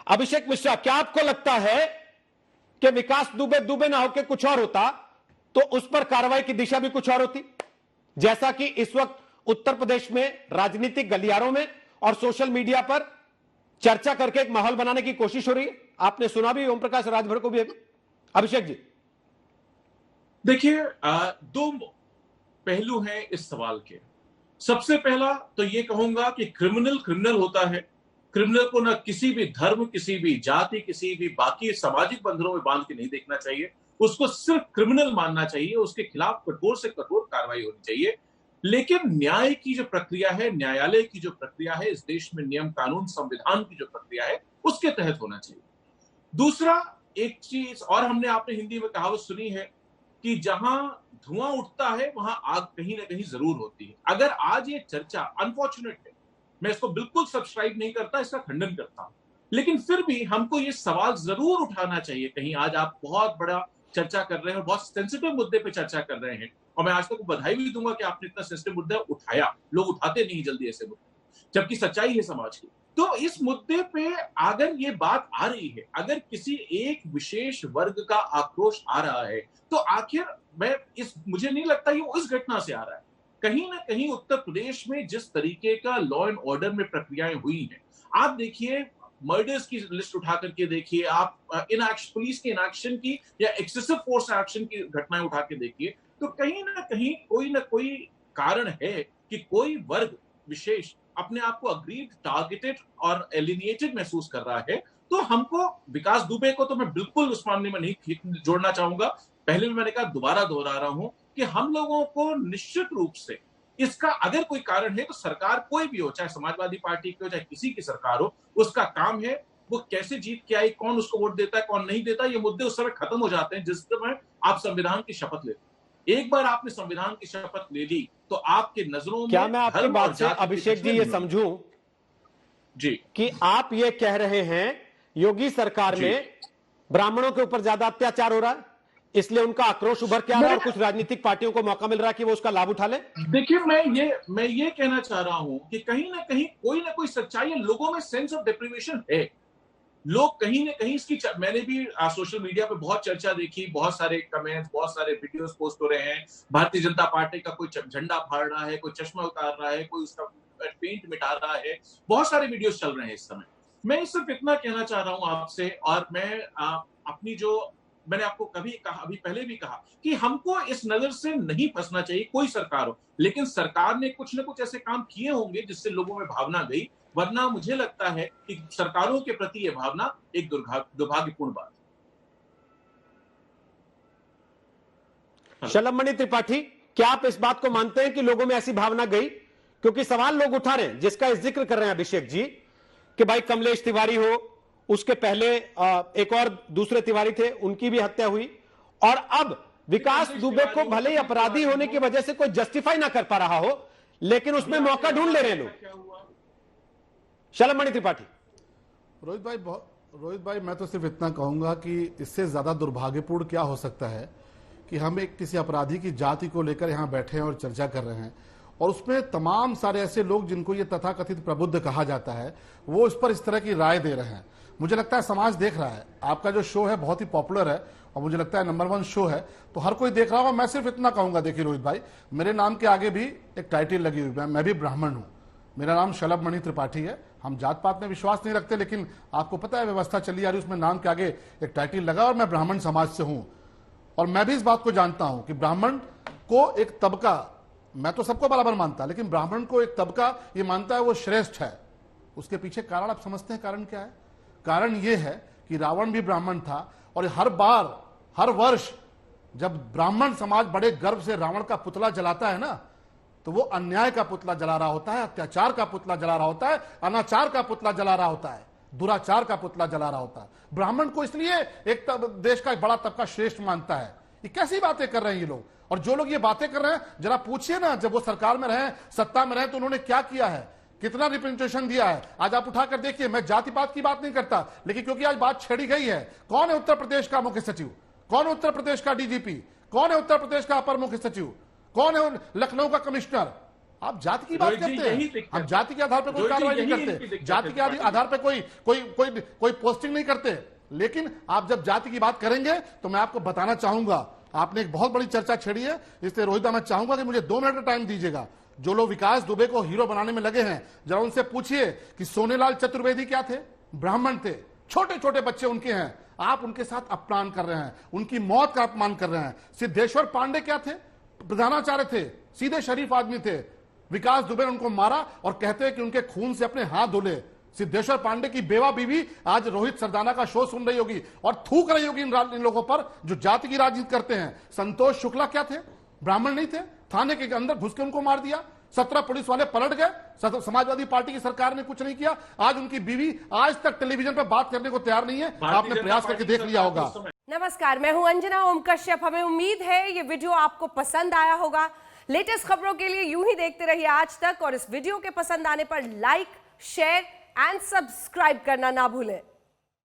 अभिषेक मिश्रा, क्या आपको लगता है कि विकास दुबे दुबे ना होकर कुछ और होता तो उस पर कार्रवाई की दिशा भी कुछ और होती, जैसा कि इस वक्त उत्तर प्रदेश में राजनीतिक गलियारों में और सोशल मीडिया पर चर्चा करके एक माहौल बनाने की कोशिश हो रही है? आपने सुना भी ओम प्रकाश राजभर को भी अभी। अभिषेक जी, देखिए, दो पहलू हैं इस सवाल के। सबसे पहला तो ये कहूंगा कि क्रिमिनल क्रिमिनल होता है। क्रिमिनल को न किसी भी धर्म, किसी भी जाति, किसी भी बाकी सामाजिक बंधनों में बांध के नहीं देखना चाहिए। उसको सिर्फ क्रिमिनल मानना चाहिए। उसके खिलाफ कठोर से कठोर कार्रवाई होनी चाहिए। लेकिन न्याय की जो प्रक्रिया है, न्यायालय की जो प्रक्रिया है, इस देश में नियम कानून संविधान की जो प्रक्रिया है, उसके तहत होना चाहिए। दूसरा, एक चीज और हमने आपने हिंदी में कहावत सुनी है कि जहां धुआं उठता है वहां आग कहीं ना कहीं जरूर होती है। अगर आज ये चर्चा अनफॉर्चुनेट है, मैं इसको बिल्कुल सब्सक्राइब नहीं करता, इसका खंडन करता हूं, लेकिन फिर भी हमको ये सवाल जरूर उठाना चाहिए। कहीं आज आप बहुत बड़ा चर्चा कर रहे हैं और बहुत सेंसिटिव मुद्दे पे चर्चा कर रहे हैं, और मैं आज तक बधाई भी दूंगा कि आपने इतना सेंसिटिव मुद्दा उठाया। लोग उठाते नहीं जल्दी ऐसे मुद्दे, जबकि सच्चाई है समाज की। तो इस मुद्दे पे अगर ये बात आ रही है, अगर किसी एक विशेष वर्ग का आक्रोश आ रहा है, तो आखिर मुझे नहीं लगता ये इस घटना से आ रहा है। कहीं ना कहीं उत्तर प्रदेश में जिस तरीके का लॉ एंड ऑर्डर में प्रक्रियाएं हुई हैं, आप देखिए, मर्डर्स की लिस्ट उठा करके देखिए, आप पुलिस के इनएक्शन की या एक्सेसिव फोर्स एक्शन की घटनाएं उठा के देखिए, तो कहीं ना कोई कारण है कि कोई वर्ग विशेष अपने आप को अग्रीड, टारगेटेड और एलिनिएटेड महसूस कर रहा है। तो हमको विकास दुबे को तो मैं बिल्कुल उस मामले में नहीं जोड़ना चाहूंगा। पहले भी मैंने कहा, दोबारा दोहरा रहा हूं कि हम लोगों को निश्चित रूप से इसका अगर कोई कारण है तो सरकार कोई भी हो, चाहे समाजवादी पार्टी की हो, चाहे किसी की सरकार हो, उसका काम है वो कैसे जीत के आई, कौन उसको वोट देता है, कौन नहीं देता, ये मुद्दे उस समय खत्म हो जाते हैं जिस समय आप संविधान की शपथ लेते हैं। एक बार आपने संविधान की शपथ ले ली तो आपके नजरों में क्या मैं आपकी बात से अभिषेक जी ये समझूं जी कि आप ये कह रहे हैं योगी सरकार में ब्राह्मणों के ऊपर ज्यादा अत्याचार हो रहा है, इसलिए उनका आक्रोश उभर के आ रहा है और कुछ राजनीतिक पार्टियों को मौका मिल रहा है कि वो उसका लाभ उठा ले? देखिए, मैं ये कहना चाह रहा हूं कि कहीं ना कोई सच्चाई है, लोगों में सेंस ऑफ डिप्रिवेशन है। लोग कहीं ना कहीं इसकी मैंने भी सोशल मीडिया पे बहुत चर्चा देखी, बहुत सारे कमेंट्स, बहुत सारे वीडियोस पोस्ट हो रहे हैं। भारतीय जनता पार्टी का कोई झंडा फाड़ रहा है, कोई चश्मा उतार रहा है, कोई उसका पेंट मिटा रहा है, बहुत सारे वीडियोस चल रहे हैं इस समय। मैं सिर्फ इतना कहना चाह रहा हूं आपसे, और मैं अपनी जो मैंने आपको कभी कहा, अभी पहले भी कहा कि हमको इस नजर से नहीं फंसना चाहिए, कोई सरकार हो, लेकिन सरकार ने कुछ ना कुछ ऐसे काम किए होंगे जिससे लोगों में भावना गई, वरना मुझे लगता है कि सरकारों के प्रति यह भावना एक दुर्भाग्यपूर्ण बात है। शलभ त्रिपाठी, क्या आप इस बात को मानते हैं कि लोगों में ऐसी भावना गई? क्योंकि सवाल लोग उठा रहे हैं, जिसका जिक्र कर रहे हैं अभिषेक जी, कि भाई कमलेश तिवारी हो, उसके पहले एक और दूसरे तिवारी थे, उनकी भी हत्या हुई, और अब विकास दुबे को भले ही अपराधी होने की वजह से कोई जस्टिफाई ना कर पा रहा हो, लेकिन उसमें मौका ढूंढ ले रहे हैं लोग। शलभ त्रिपाठी। रोहित भाई, मैं तो सिर्फ इतना कहूंगा कि इससे ज्यादा दुर्भाग्यपूर्ण क्या हो सकता है कि हम एक किसी अपराधी की जाति को लेकर यहां बैठे हैं और चर्चा कर रहे हैं, और उसमें तमाम सारे ऐसे लोग जिनको ये तथाकथित प्रबुद्ध कहा जाता है, वो उस पर इस तरह की राय दे रहे हैं। मुझे लगता है समाज देख रहा है, आपका जो शो है बहुत ही पॉपुलर है और मुझे लगता है नंबर 1 शो है, तो हर कोई देख रहा होगा। मैं सिर्फ इतना कहूंगा, देखिए रोहित भाई, मेरे नाम के आगे भी एक टाइटल लगी हुई है, मैं भी ब्राह्मण हूं, मेरा नाम शलभ त्रिपाठी है। हम जात पात में विश्वास नहीं रखते, लेकिन आपको पता है व्यवस्था चली आ रही, उसमें नाम के आगे एक टाइटल लगा, और मैं ब्राह्मण समाज से हूं। और मैं भी इस बात को जानता हूं कि ब्राह्मण को एक तबका, मैं तो सबको बराबर मानता, लेकिन ब्राह्मण को एक तबका ये मानता है वो श्रेष्ठ है। उसके पीछे कारण आप समझते हैं कारण क्या है? कारण ये है कि रावण भी ब्राह्मण था, और हर वर्ष जब ब्राह्मण समाज बड़े गर्व से रावण का पुतला जलाता है ना, तो वो अन्याय का पुतला जला रहा होता है, अत्याचार का पुतला जला रहा होता है, अनाचार का पुतला जला रहा होता है, दुराचार का पुतला जला रहा होता है। ब्राह्मण को इसलिए एक देश का एक बड़ा तबका श्रेष्ठ मानता है। ये कैसी बातें कर रहे हैं ये लोग? और जो लोग ये बातें कर रहे हैं, जरा पूछिए ना, जब वो सरकार में रहे, सत्ता में रहे, तो उन्होंने क्या किया है, कितना रिप्रेजेंटेशन दिया है। आज आप उठाकर देखिए, मैं जाति पात की बात नहीं करता, लेकिन क्योंकि आज बात छेड़ी गई है, कौन है उत्तर प्रदेश का मुख्य सचिव, कौन है उत्तर प्रदेश का डीजीपी, कौन है उत्तर प्रदेश का अपर मुख्य सचिव, कौन है लखनऊ का कमिश्नर? आप जाति की बात रोहित जी, करते यही हैं, दिक्कत हम है। जाति के आधार पर कोई रोहित जी, कार्रवाई नहीं यही इनकी करते, दिक्कत जाति है के पार्टी आधार पर कोई पोस्टिंग नहीं करते। लेकिन आप जब जाति की बात करेंगे तो मैं आपको बताना चाहूंगा, आपने एक बहुत बड़ी चर्चा छेड़ी है, इसलिए रोहित, मैं चाहूंगा कि मुझे 2 मिनट का टाइम दीजिएगा। जो लोग विकास दुबे को हीरो बनाने में लगे हैं, जरा उनसे पूछिए कि सोनेलाल चतुर्वेदी क्या थे, ब्राह्मण थे, छोटे छोटे बच्चे उनके हैं, आप उनके साथ अपमान कर रहे हैं, उनकी मौत का अपमान कर रहे हैं। सिद्धेश्वर पांडे क्या थे, प्रधानाचार्य थे, सीधे शरीफ आदमी थे, विकास दुबे ने उनको मारा और कहते हैं कि उनके खून से अपने हाथ धुले। सिद्धेश्वर पांडे की बेवा बीवी आज रोहित सरदाना का शो सुन रही होगी और थूक रही होगी इन लोगों पर जो जाति की राजनीति करते हैं। संतोष शुक्ला क्या थे, ब्राह्मण नहीं थे, थाने के अंदर घुस के उनको मार दिया, 17 पुलिस वाले पलट गए, समाजवादी पार्टी की सरकार ने कुछ नहीं किया। आज उनकी बीवी आज तक टेलीविजन पर बात करने को तैयार नहीं है, आपने प्रयास करके देख लिया होगा। नमस्कार, मैं हूं अंजना ओम कश्यप। हमें उम्मीद है ये वीडियो आपको पसंद आया होगा। लेटेस्ट खबरों के लिए यूं ही देखते रहिए आज तक, और इस वीडियो के पसंद आने पर लाइक, शेयर एंड सब्सक्राइब करना ना भूलें।